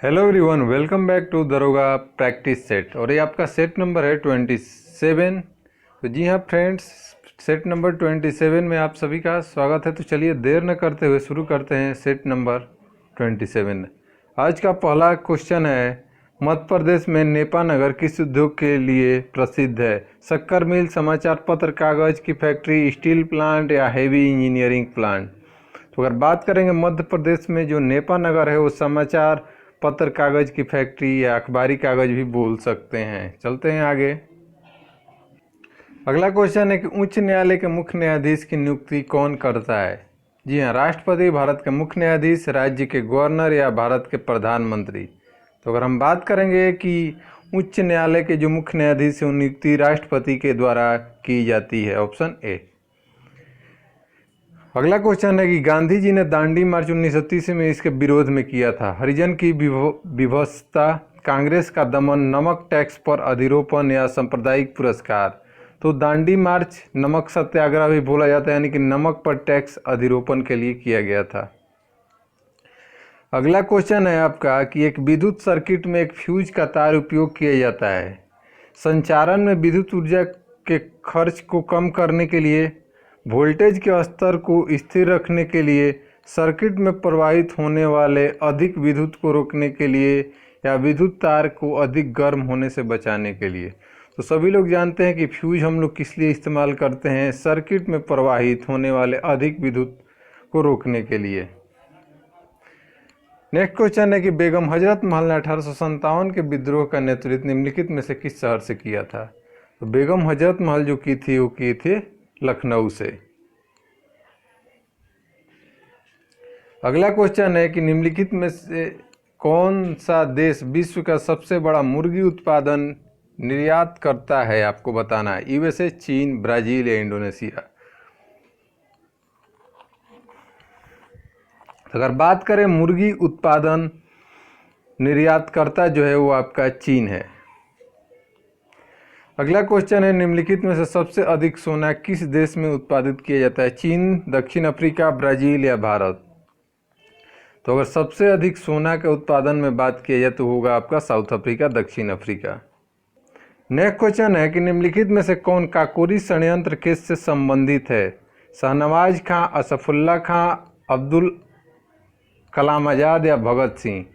Hello everyone, welcome back to दरोगा practice set. और ये आपका सेट नंबर है 27। तो जी हाँ फ्रेंड्स, सेट नंबर 27 में आप सभी का स्वागत है। तो चलिए देर न करते हुए शुरू करते हैं सेट नंबर 27। आज का पहला क्वेश्चन है, मध्य प्रदेश में नेपा नगर किस उद्योग के लिए प्रसिद्ध है? शक्कर मिल, समाचार पत्र, कागज़ की फैक्ट्री, स्टील प्लांट या हेवी इंजीनियरिंग प्लांट? तो अगर बात करेंगे मध्य प्रदेश में जो नेपा नगर है वो समाचार पत्र, कागज़ की फैक्ट्री या अखबारी कागज़ भी बोल सकते हैं। चलते हैं आगे। अगला क्वेश्चन है कि उच्च न्यायालय के मुख्य न्यायाधीश की नियुक्ति कौन करता है? जी हाँ, राष्ट्रपति, भारत के मुख्य न्यायाधीश, राज्य के गवर्नर या भारत के प्रधानमंत्री? तो अगर हम बात करेंगे कि उच्च न्यायालय के जो मुख्य न्यायाधीश है उनकी नियुक्ति राष्ट्रपति के द्वारा की जाती है, ऑप्शन ए। अगला क्वेश्चन है कि गांधी जी ने दांडी मार्च 1930 में इसके विरोध में किया था? हरिजन की विवशता, कांग्रेस का दमन, नमक टैक्स पर अधिरोपण या सांप्रदायिक पुरस्कार? तो दांडी मार्च नमक सत्याग्रह भी बोला जाता है, यानी कि नमक पर टैक्स अधिरोपण के लिए किया गया था। अगला क्वेश्चन है आपका कि एक विद्युत सर्किट में एक फ्यूज का तार उपयोग किया जाता है। संचारण में विद्युत ऊर्जा के खर्च को कम करने के लिए, वोल्टेज के स्तर को स्थिर रखने के लिए, सर्किट में प्रवाहित होने वाले अधिक विद्युत को रोकने के लिए या विद्युत तार को अधिक गर्म होने से बचाने के लिए? तो सभी लोग जानते हैं कि फ्यूज हम लोग किस लिए इस्तेमाल करते हैं? सर्किट में प्रवाहित होने वाले अधिक विद्युत को रोकने के लिए। नेक्स्ट क्वेश्चन है कि बेगम हजरत महल ने 1857 के विद्रोह का नेतृत्व निम्नलिखित में से किस शहर से किया था? तो बेगम हजरत महल जो की थी वो की थी लखनऊ से। अगला क्वेश्चन है कि निम्नलिखित में से कौन सा देश विश्व का सबसे बड़ा मुर्गी उत्पादन निर्यात करता है? आपको बताना है। यूएसए, चीन, ब्राजील या इंडोनेशिया? अगर बात करें मुर्गी उत्पादन निर्यात करता जो है वो आपका चीन है। अगला क्वेश्चन है, निम्नलिखित में से सबसे अधिक सोना किस देश में उत्पादित किया जाता है? चीन, दक्षिण अफ्रीका, ब्राजील या भारत? तो अगर सबसे अधिक सोना के उत्पादन में बात किया जाए तो होगा आपका साउथ अफ्रीका, दक्षिण अफ्रीका। नेक्स्ट क्वेश्चन है कि निम्नलिखित में से कौन काकोरी षड्यंत्र केस से संबंधित है? शाहनवाज खां, असफुल्ला खां, अब्दुल कलाम आज़ाद या भगत सिंह?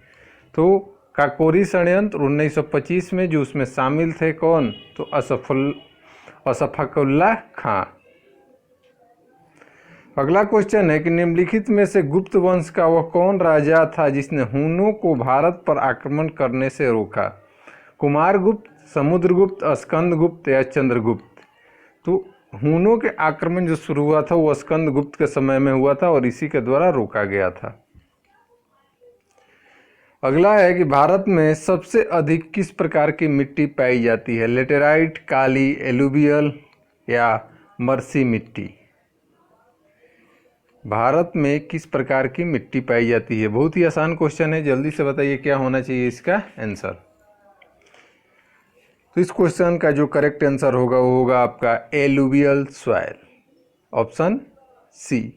तो काकोरी षड्यंत्र 1925 में जो उसमें शामिल थे कौन? तो असफाकुल्ला खां। अगला क्वेश्चन है कि निम्नलिखित में से गुप्त वंश का वह कौन राजा था जिसने हुनों को भारत पर आक्रमण करने से रोका? कुमारगुप्त, समुद्रगुप्त, स्कंदगुप्त या चंद्रगुप्त? तो हुनों के आक्रमण जो शुरू हुआ था वो स्कंदगुप्त के समय में हुआ था और इसी के द्वारा रोका गया था। अगला है कि भारत में सबसे अधिक किस प्रकार की मिट्टी पाई जाती है? लेटेराइट, काली, एलुवियल या मरसी मिट्टी? भारत में किस प्रकार की मिट्टी पाई जाती है? बहुत ही आसान क्वेश्चन है, जल्दी से बताइए क्या होना चाहिए इसका आंसर। तो इस क्वेश्चन का जो करेक्ट आंसर होगा वो होगा आपका alluvial soil, option C.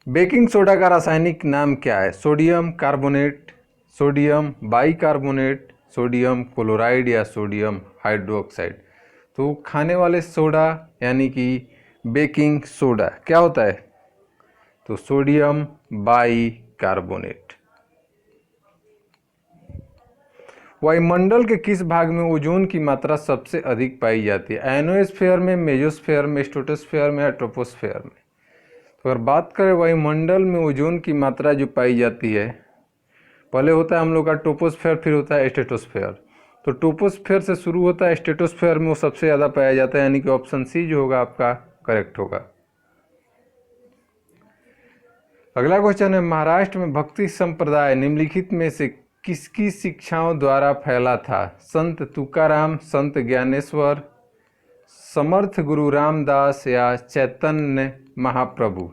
Baking soda का रासायनिक नाम क्या है? Sodium carbonate, sodium bicarbonate, sodium chloride या सोडियम हाइड्रोक्साइड? तो खाने वाले सोडा यानी कि बेकिंग सोडा क्या होता है? तो सोडियम बाइकार्बोनेट। वायुमंडल के किस भाग में ओजोन की मात्रा सबसे अधिक पाई जाती है? आयनोस्फीयर में, मेसोस्फीयर में, स्ट्रेटोस्फीयर में या ट्रोपोस्फीयर में? तो अगर बात करें वायुमंडल में ओजोन की मात्रा जो पाई जाती है, पहले होता है हम लोग का ट्रोपोस्फीयर, फिर होता है स्ट्रेटोस्फीयर। तो ट्रोपोस्फीयर से शुरू होता है, स्ट्रेटोस्फीयर में वो सबसे ज़्यादा पाया जाता है, यानी कि ऑप्शन सी जो होगा आपका करेक्ट होगा। अगला क्वेश्चन है, महाराष्ट्र में भक्ति संप्रदाय निम्नलिखित में से किसकी शिक्षाओं द्वारा फैला था? संत तुकाराम, संत ज्ञानेश्वर, समर्थ गुरु रामदास या चैतन्य महाप्रभु?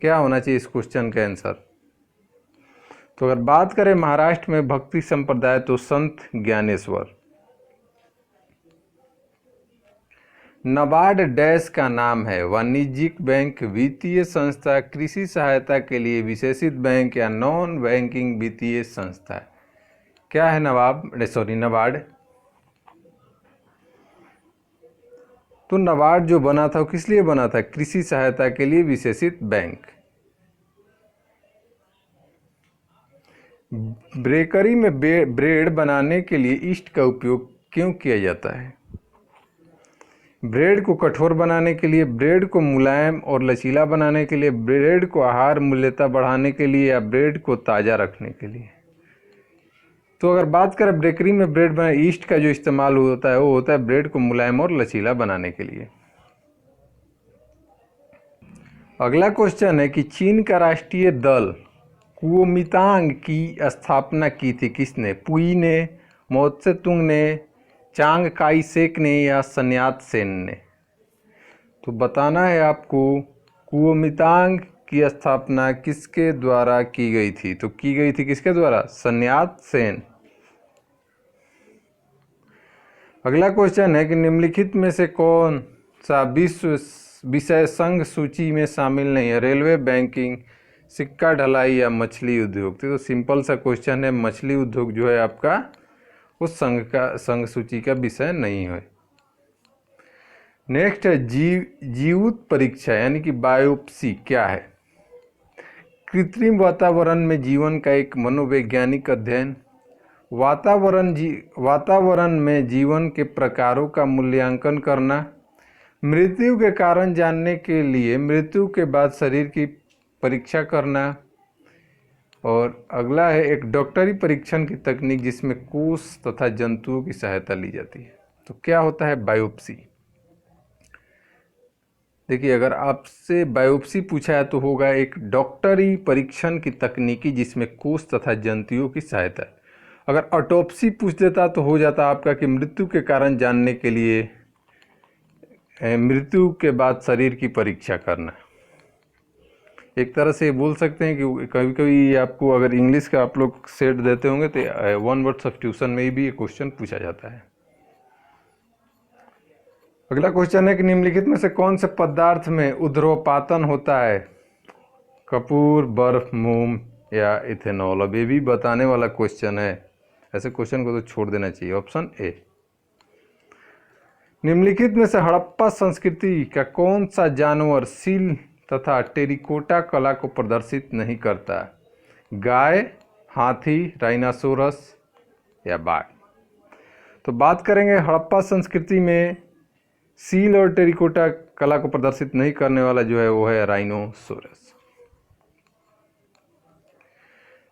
क्या होना चाहिए इस क्वेश्चन का आंसर? तो अगर बात करें महाराष्ट्र में भक्ति संप्रदाय तो संत ज्ञानेश्वर। नाबार्ड डैश का नाम है वाणिज्यिक बैंक, वित्तीय संस्था, कृषि सहायता के लिए विशेषित बैंक या नॉन बैंकिंग वित्तीय संस्था। क्या है नाबार्ड? तो नाबार्ड जो बना था वो किस लिए बना था? कृषि सहायता के लिए विशेषित बैंक। बेकरी में ब्रेड बनाने के लिए ईस्ट का उपयोग क्यों किया जाता है? ब्रेड को कठोर बनाने के लिए, ब्रेड को मुलायम और लचीला बनाने के लिए, ब्रेड को आहार मूल्यता बढ़ाने के लिए, या ब्रेड को ताज़ा रखने के लिए। तो अगर बात करें बेकरी में ब्रेड बनाने, ईस्ट का जो इस्तेमाल होता है वो होता है ब्रेड को मुलायम और लचीला बनाने के लिए। अगला क्वेश्चन है कि चीन का राष्ट्रीय दल कुओमितांग की स्थापना की थी किसने? पुई ने, माओ त्से तुंग ने, चांग काई शेक ने, या sun यat-sen ने? तो बताना है आपको कुओमितांग की स्थापना किसके द्वारा की गई थी? तो की गई थी किसके द्वारा? sun yat-sen। अगला क्वेश्चन है कि निम्नलिखित में से कौन सा विश्व विषय संघ सूची में शामिल नहीं है? रेलवे, बैंकिंग, सिक्का ढलाई, या मछली उद्योग। तो सिंपल सा क्वेश्चन है, मछली उद्योग जो है आपका उस संघ सूची का विषय नहीं है। नेक्स्ट है जीवित परीक्षा यानी कि बायोप्सी क्या है? कृत्रिम वातावरण में जीवन का एक मनोवैज्ञानिक अध्ययन। वातावरण में जीवन के प्रकारों का मूल्यांकन करना। मृत्यु के कारण जानने के लिए मृत्यु के बाद शरीर की परीक्षा करना। और अगला है एक डॉक्टरी परीक्षण की तकनीक जिसमें कोष तथा जंतुओं की सहायता ली जाती है। तो क्या होता है बायोप्सी? देखिए, अगर आपसे बायोप्सी पूछा है तो होगा एक डॉक्टरी परीक्षण की तकनीकी जिसमें कोष तथा जंतुओं की सहायता है। अगर ऑटोप्सी पूछ देता तो हो जाता आपका कि मृत्यु के कारण जानने के लिए मृत्यु के बाद शरीर की परीक्षा करना। एक तरह से बोल सकते हैं कि कभी कभी आपको अगर इंग्लिश का आप लोग सेट देते होंगे तो 1 वर्ड सब्स्टिट्यूशन में भी ये क्वेश्चन पूछा जाता है। अगला क्वेश्चन है कि निम्नलिखित में से कौन से पदार्थ में ऊर्ध्वपातन होता है? कपूर, बर्फ, मोम, या इथेनॉल। अब ये भी बताने वाला क्वेश्चन है, ऐसे क्वेश्चन को तो छोड़ देना चाहिए। Option A. निम्नलिखित में से हड़प्पा संस्कृति का कौन सा जानवर सील तथा टेरिकोटा कला को प्रदर्शित नहीं करता? गाय, हाथी, राइनासोरस, या बाघ। तो बात करेंगे हड़प्पा संस्कृति में सील और टेरिकोटा कला को प्रदर्शित नहीं करने वाला जो है वो है राइनोसोरस।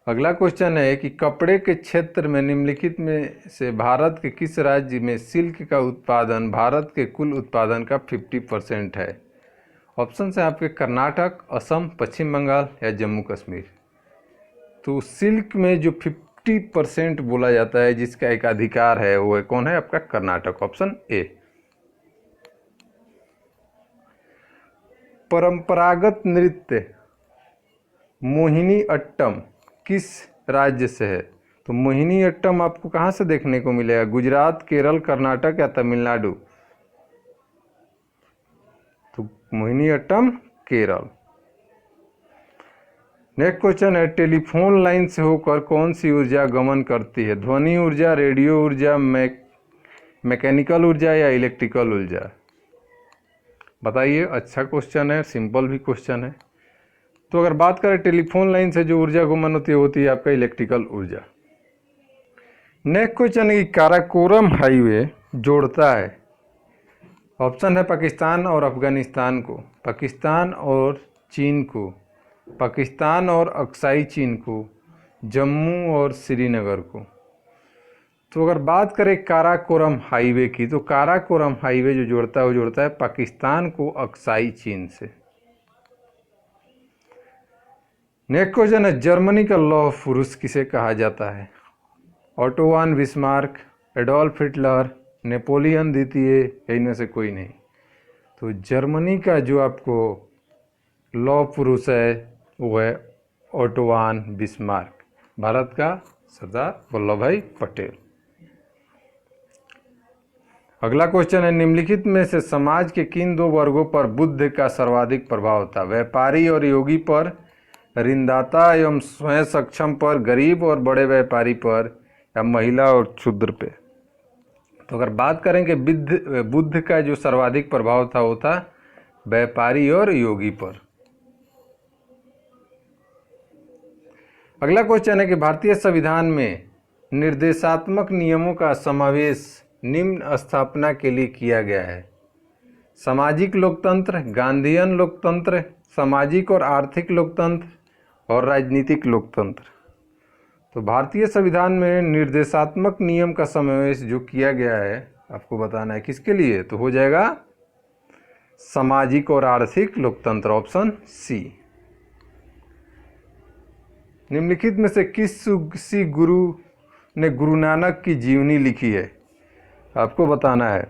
अगला क्वेश्चन है कि कपड़े के क्षेत्र में निम्नलिखित में से भारत के किस राज्य में सिल्क का उत्पादन भारत के कुल उत्पादन का 50% है? ऑप्शन है आपके कर्नाटक, असम, पश्चिम बंगाल, या जम्मू कश्मीर। तो सिल्क में जो 50% बोला जाता है जिसका एक अधिकार है वो है कौन है? आपका कर्नाटक। Option A. परंपरागत नृत्य मोहिनी अट्टम किस राज्य से है? तो मोहिनी अट्टम आपको कहाँ से देखने को मिलेगा? गुजरात, केरल, कर्नाटक, या तमिलनाडु। तो मोहिनी अट्टम केरल। नेक्स्ट क्वेश्चन है टेलीफोन लाइन से होकर कौन सी ऊर्जा गमन करती है? ध्वनि ऊर्जा, रेडियो ऊर्जा, मैकेनिकल ऊर्जा, या इलेक्ट्रिकल ऊर्जा। बताइए, अच्छा क्वेश्चन है, सिंपल भी क्वेश्चन है। तो अगर बात करें टेलीफोन लाइन से जो ऊर्जा गमन होती है आपका इलेक्ट्रिकल ऊर्जा। नेक्स्ट क्वेश्चन है कि काराकोरम हाईवे जोड़ता है। ऑप्शन है पाकिस्तान और अफगानिस्तान को, पाकिस्तान और चीन को, पाकिस्तान और अक्साई चीन को, जम्मू और श्रीनगर को। तो अगर बात करें काराकोरम हाईवे की तो काराकोरम हाईवे जो जोड़ता है वो जोड़ता है पाकिस्तान को अक्साई चीन से। नेक्स्ट क्वेश्चन है जर्मनी का लौह पुरुष किसे कहा जाता है? ऑटो वान बिस्मार्क, एडोल्फ हिटलर, नेपोलियन द्वितीय, इनमें से कोई नहीं। तो जर्मनी का जो आपको लौह पुरुष है वो है ऑटो-वान बिस्मार्क, भारत का सरदार वल्लभ भाई पटेल। अगला क्वेश्चन है, निम्नलिखित में से समाज के किन दो वर्गों पर बुद्ध का सर्वाधिक प्रभाव था? व्यापारी और योगी पर, ऋणदाता एवं स्वयं सक्षम पर, गरीब और बड़े व्यापारी पर, या महिला और शूद्र पे? तो अगर बात करें कि बुद्ध का जो सर्वाधिक प्रभाव था वो था व्यापारी और योगी पर। अगला क्वेश्चन है कि भारतीय संविधान में निर्देशात्मक नियमों का समावेश निम्न स्थापना के लिए किया गया है? सामाजिक लोकतंत्र, गांधीयन लोकतंत्र, सामाजिक और आर्थिक लोकतंत्र और राजनीतिक लोकतंत्र। तो भारतीय संविधान में निर्देशात्मक नियम का समावेश जो किया गया है आपको बताना है किसके लिए, तो हो जाएगा सामाजिक और आर्थिक लोकतंत्र, ऑप्शन सी। निम्नलिखित में से किसी गुरु ने गुरु नानक की जीवनी लिखी है? आपको बताना है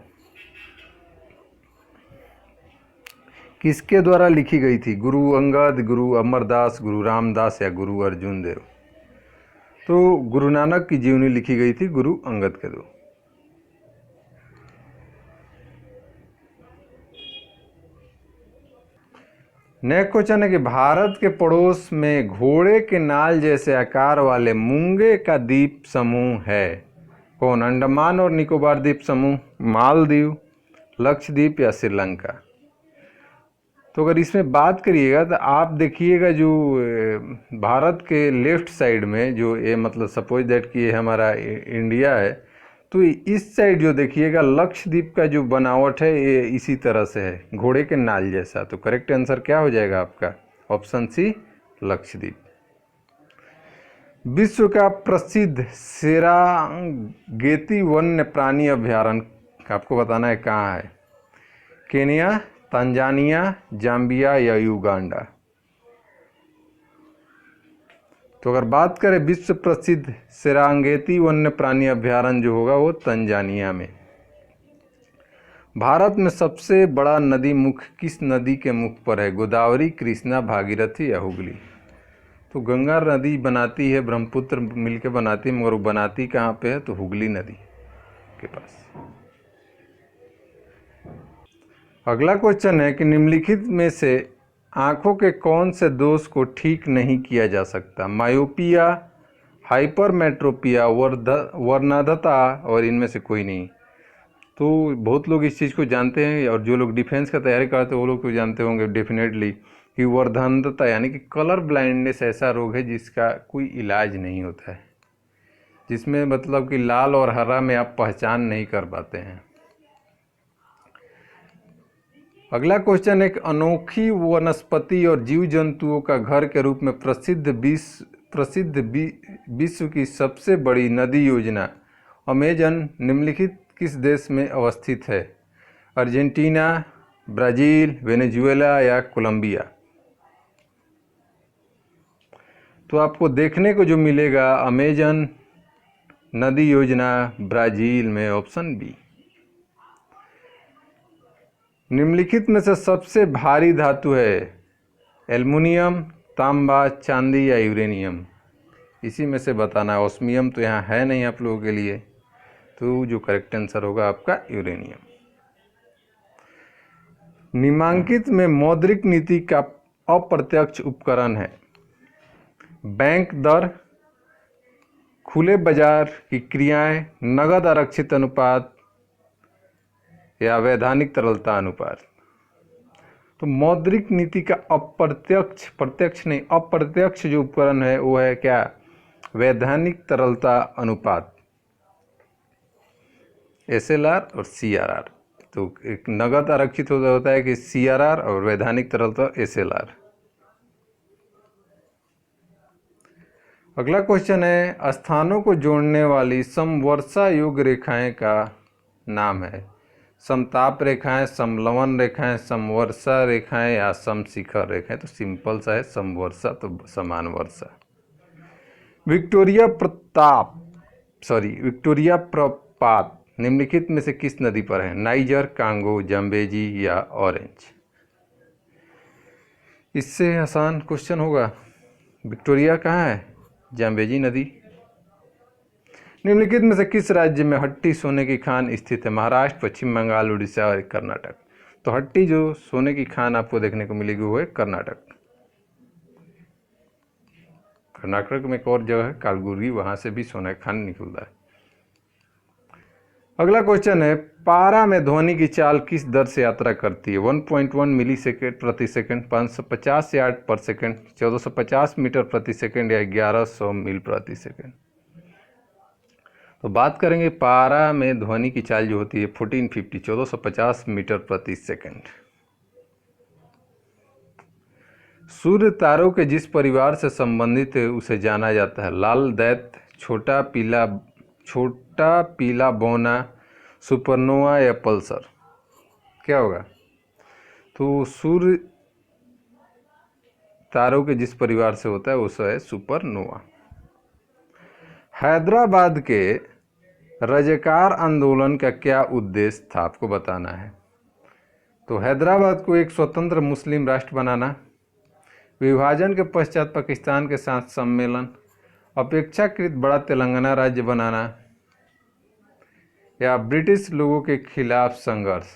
किसके द्वारा लिखी गई थी, गुरु अंगद, गुरु अमरदास, गुरु रामदास या गुरु अर्जुन देव? तो गुरु नानक की जीवनी लिखी गई थी गुरु अंगद के द्वारा। नेक्स्ट क्वेश्चन है कि भारत के पड़ोस में घोड़े के नाल जैसे आकार वाले मूंगे का द्वीप समूह है कौन? अंडमान और निकोबार द्वीप समूह, मालदीव, लक्षद्वीप या श्रीलंका? तो अगर इसमें बात करिएगा तो आप देखिएगा जो भारत के लेफ्ट साइड में जो ये मतलब सपोज दैट कि ये हमारा इंडिया है, तो इस साइड जो देखिएगा लक्षद्वीप का जो बनावट है ये इसी तरह से है, घोड़े के नाल जैसा। तो करेक्ट आंसर क्या हो जाएगा आपका, ऑप्शन सी, लक्षद्वीप। विश्व का प्रसिद्ध सेरांगेती वन्य प्राणी अभ्यारण्य आपको बताना है कहाँ है? केन्या, तंजानिया, जाम्बिया या युगांडा? तो अगर बात करें विश्व प्रसिद्ध सेरांगेती वन्य प्राणी अभ्यारण्य जो होगा वो तंजानिया में। भारत में सबसे बड़ा नदी मुख किस नदी के मुख पर है? गोदावरी, कृष्णा, भागीरथी या हुगली? तो गंगा नदी बनाती है, ब्रह्मपुत्र मिलके बनाती है, मगर वो बनाती कहाँ पे है? तो हुगली नदी के पास। अगला क्वेश्चन है कि निम्नलिखित में से आँखों के कौन से दोष को ठीक नहीं किया जा सकता? मायोपिया, हाइपरमेट्रोपिया, वर्णांधता और इनमें से कोई नहीं। तो बहुत लोग इस चीज़ को जानते हैं और जो लोग डिफेंस का तैयारी करते हैं वो लोग तो जानते होंगे डेफिनेटली कि वर्णांधता यानी कि कलर ब्लाइंडनेस ऐसा रोग है जिसका कोई इलाज नहीं होता है, जिसमें मतलब कि लाल और हरा में आप पहचान नहीं कर पाते हैं। अगला क्वेश्चन, एक अनोखी वनस्पति और जीव जंतुओं का घर के रूप में प्रसिद्ध विश्व की सबसे बड़ी नदी योजना अमेजन निम्नलिखित किस देश में अवस्थित है? अर्जेंटीना, ब्राज़ील, वेनेजुएला या कोलंबिया? तो आपको देखने को जो मिलेगा अमेजन नदी योजना ब्राज़ील में, ऑप्शन बी। निम्नलिखित में से सबसे भारी धातु है एल्युमिनियम, तांबा, चांदी या यूरेनियम? इसी में से बताना है। ऑस्मियम तो यहाँ है नहीं आप लोगों के लिए, तो जो करेक्ट आंसर होगा आपका यूरेनियम। निम्नांकित में मौद्रिक नीति का अप्रत्यक्ष उपकरण है? बैंक दर, खुले बाजार की क्रियाएं, नगद आरक्षित अनुपात या वैधानिक तरलता अनुपात? तो मौद्रिक नीति का अप्रत्यक्ष जो उपकरण है वो है क्या? वैधानिक तरलता अनुपात, SLR और CRR। तो एक नगद आरक्षित होता है कि CRR और वैधानिक तरलता SLR। अगला क्वेश्चन है, स्थानों को जोड़ने वाली समवर्षा योग रेखाएं का नाम है? समताप रेखाएं, समलवन रेखाएं, समवर्षा रेखाएं या समशिखर रेखाएं? तो सिंपल सा है समवर्षा, तो समान वर्षा। विक्टोरिया प्रपात निम्नलिखित में से किस नदी पर है? नाइजर, कांगो, जाम्बेजी या ऑरेंज? इससे आसान क्वेश्चन होगा। विक्टोरिया कहाँ है? जाम्बेजी नदी। निम्नलिखित में से किस राज्य में हट्टी सोने की खान स्थित है? महाराष्ट्र, पश्चिम बंगाल, उड़ीसा और कर्नाटक। तो हट्टी जो सोने की खान आपको देखने को मिलेगी वो है कर्नाटक। कर्नाटक में एक और जगह है कालगुरी, वहां से भी सोना की खान निकलता है। अगला क्वेश्चन है, पारा में ध्वनि की चाल किस दर से यात्रा करती है? 1.1 मिली सेकेंड प्रति सेकंड, 550 यार्ड पर सेकंड, 1450 मीटर प्रति सेकंड या 1100 मील प्रति सेकंड। तो बात करेंगे पारा में ध्वनि की चाल जो होती है 1450, 1450 मीटर प्रति सेकंड। सूर्य तारों के जिस परिवार से संबंधित है उसे जाना जाता है? लाल दैत्य, छोटा पीला बौना, सुपरनोवा या पल्सर। क्या होगा? तो सूर्य तारों के जिस परिवार से होता है उसे है सुपरनोवा। हैदराबाद के रज़ाकार आंदोलन का क्या उद्देश्य था? आपको बताना है। तो हैदराबाद को एक स्वतंत्र मुस्लिम राष्ट्र बनाना, विभाजन के पश्चात पाकिस्तान के साथ सम्मेलन, अपेक्षाकृत बड़ा तेलंगाना राज्य बनाना या ब्रिटिश लोगों के खिलाफ संघर्ष।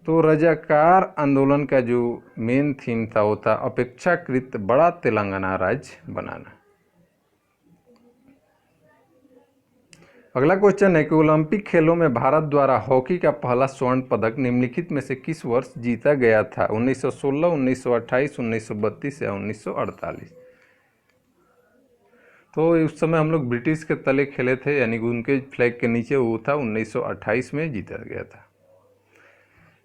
तो रज़ाकार आंदोलन का जो मेन थीम था वो था अपेक्षाकृत बड़ा तेलंगाना राज्य बनाना। अगला क्वेश्चन है कि ओलंपिक खेलों में भारत द्वारा हॉकी का पहला स्वर्ण पदक निम्नलिखित में से किस वर्ष जीता गया था? 1916, 1928, 1932 या 1948। तो उस समय हम लोग ब्रिटिश के तले खेले थे, यानी कि उनके फ्लैग के नीचे वो था। 1928 में जीता गया था।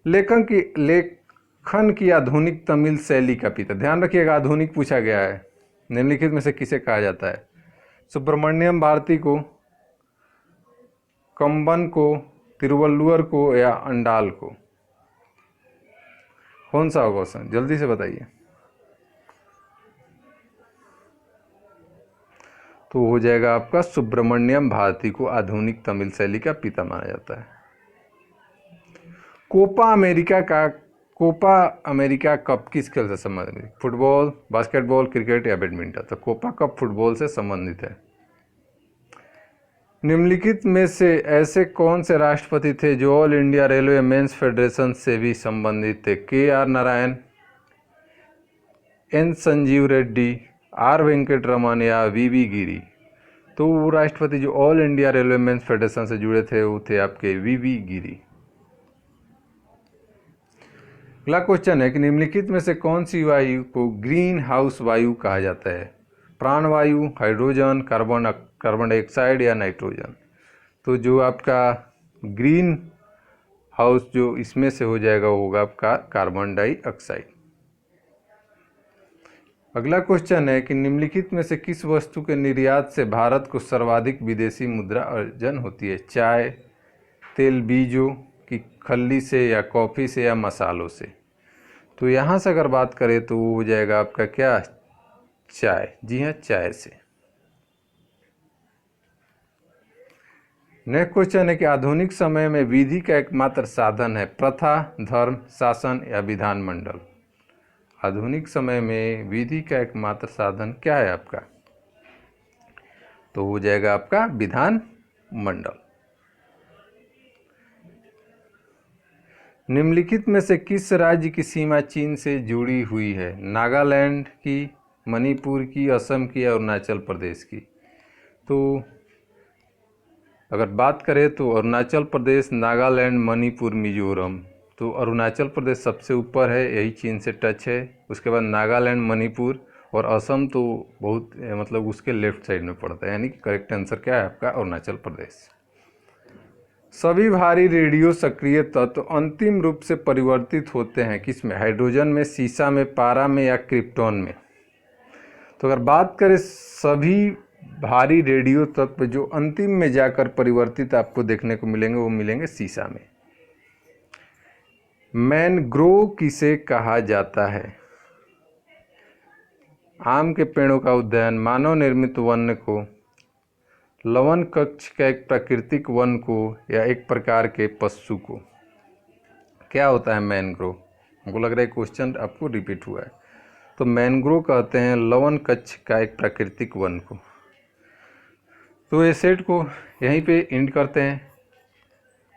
लेखन की आधुनिक तमिल शैली का पिता। ध्यान रखिएगा, आधुनिक पूछा गया है। निम्नलिखित में से किसे कहा जाता है? सुब्रमण्यम भारती को, कंबन को, तिरुवल्लुवर को या अंडाल को। कौन सा होगा क्वेश्चन? जल्दी से बताइए। तो हो जाएगा आपका सुब्रमण्यम भारती को आधुनिक तमिल शैली का पिता माना जाता है। कोपा अमेरिका कप किस खेल से संबंधित है? फुटबॉल, बास्केटबॉल, क्रिकेट या बैडमिंटन। तो कोपा कप फुटबॉल से संबंधित है। निम्नलिखित में से ऐसे कौन से राष्ट्रपति थे जो all India railway men's federation से भी संबंधित थे? KR. Narayan, N. Sanjeev Reddy, R. Venkataraman या वी गिरी। तो वो राष्ट्रपति जो all India railway men's federation से जुड़े थे वो थे आपके वी गिरी। अगला क्वेश्चन है कि निम्नलिखित में से कौन सी वायु को ग्रीन हाउस वायु कहा जाता है? प्राणवायु, हाइड्रोजन, कार्बन डाइऑक्साइड या नाइट्रोजन। तो जो आपका ग्रीन हाउस जो इसमें से हो जाएगा वो होगा आपका कार्बन डाइऑक्साइड। अगला क्वेश्चन है कि निम्नलिखित में से किस वस्तु के निर्यात से भारत को सर्वाधिक विदेशी मुद्रा अर्जन होती है? चाय, तेल बीजों की खल्ली से या कॉफ़ी से या मसालों से। तो यहाँ से अगर बात करें तो वो हो जाएगा आपका क्या? चाय। जी हाँ, चाय से। नेक्स्ट क्वेश्चन है कि आधुनिक समय में विधि का एकमात्र साधन है? प्रथा, धर्म, शासन या विधानमंडल। आधुनिक समय में विधि का एकमात्र साधन क्या है आपका? तो हो जाएगा आपका विधानमंडल। निम्नलिखित में से किस राज्य की सीमा चीन से जुड़ी हुई है? नागालैंड की, मणिपुर की, असम की या अरुणाचल प्रदेश की। तो अगर बात करें तो अरुणाचल प्रदेश, नागालैंड, मणिपुर, मिजोरम। तो अरुणाचल प्रदेश सबसे ऊपर है, यही चीन से टच है। उसके बाद नागालैंड, मणिपुर और असम तो बहुत मतलब उसके लेफ्ट साइड में पड़ता है, यानी कि करेक्ट आंसर क्या है आपका? अरुणाचल प्रदेश। सभी भारी रेडियो सक्रिय तत्व अंतिम रूप से परिवर्तित होते हैं किसमें? हाइड्रोजन में, सीसा में, पारा में या क्रिप्टॉन में। तो अगर बात करें सभी भारी रेडियो तत्व जो अंतिम में जाकर परिवर्तित आपको देखने को मिलेंगे वो मिलेंगे सीसा में। मैनग्रोव किसे कहा जाता है? आम के पेड़ों का उद्यान, मानव निर्मित वन को, लवण कक्ष का एक प्राकृतिक वन को या एक प्रकार के पशु को। क्या होता है मैनग्रोव? हमको लग रहा है क्वेश्चन आपको रिपीट हुआ है। तो मैनग्रोव कहते हैं लवण कक्ष का एक प्राकृतिक वन को। तो ये सेट को यहीं पे एंड करते हैं।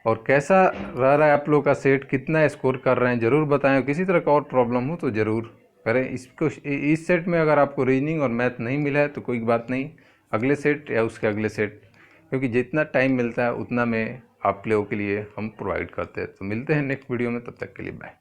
और कैसा रह रहा है आप लोग का सेट, कितना स्कोर कर रहे हैं ज़रूर बताएं। किसी तरह का और प्रॉब्लम हो तो ज़रूर करें। इसको इस सेट में अगर आपको रीजनिंग और मैथ नहीं मिला है तो कोई बात नहीं, अगले सेट या उसके अगले सेट, क्योंकि जितना टाइम मिलता है उतना में आप लोगों के लिए हम प्रोवाइड करते हैं। तो मिलते हैं नेक्स्ट वीडियो में, तब तक के लिए बाय।